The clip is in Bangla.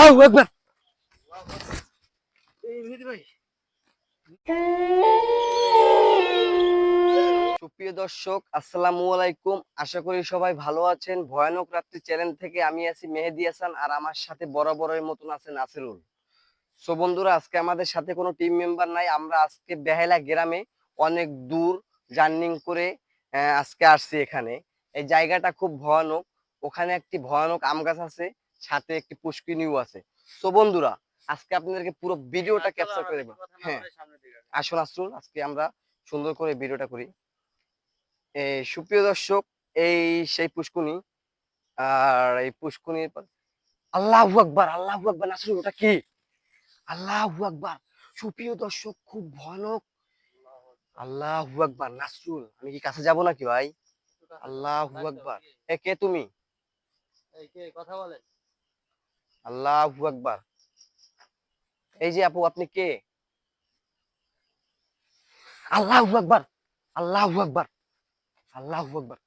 আল্লাহু আকবার। এই মেহেদী ভাই, সুপ্রিয় দর্শক আসসালামু আলাইকুম, আশা করি সবাই ভালো আছেন। ভয়ানক রাত্রি চ্যানেল থেকে আমি আছি মেহেদী হাসান, আর আমার সাথে বরাবরের মতন আছে নাসিরুল। সো বন্ধুরা, আজকে আমাদের সাথে কোনো টিম মেম্বার নাই, আমরা আজকে বেহালা গ্রামে অনেক দূর জার্নিং করে আজকে আসছি এখানে। এই জায়গাটা খুব ভয়ানক, ওখানে একটি ভয়ানক আম গাছ আছে, সাথে একটি পুষ্কিনিও আছে। সো বন্ধুরা, আজকে আপনাদেরকে পুরো ভিডিওটা ক্যাপচার করে দেব। হ্যাঁ, আসুন আসুন, আজকে আমরা সুন্দর করে ভিডিওটা করি। এই সুপ্রিয় দর্শক, এই সেই পুষ্কুনি, আর এই পুষ্কুনির আল্লাহু আকবার, আল্লাহু আকবার। নাসরুল, ওটা কি? আল্লাহু আকবার। সুপ্রিয় দর্শক, খুব ভয়ানক। আল্লাহু আকবার। নাসরুল, আমি কি কাছে যাব নাকি ভাই? আল্লাহু আকবার। এ কে তুমি? কথা বলেন। আল্লাহু আকবার। এই যে আপু, আপনি কে? আল্লাহু আকবার, আল্লাহু আকবার, আল্লাহু আকবার।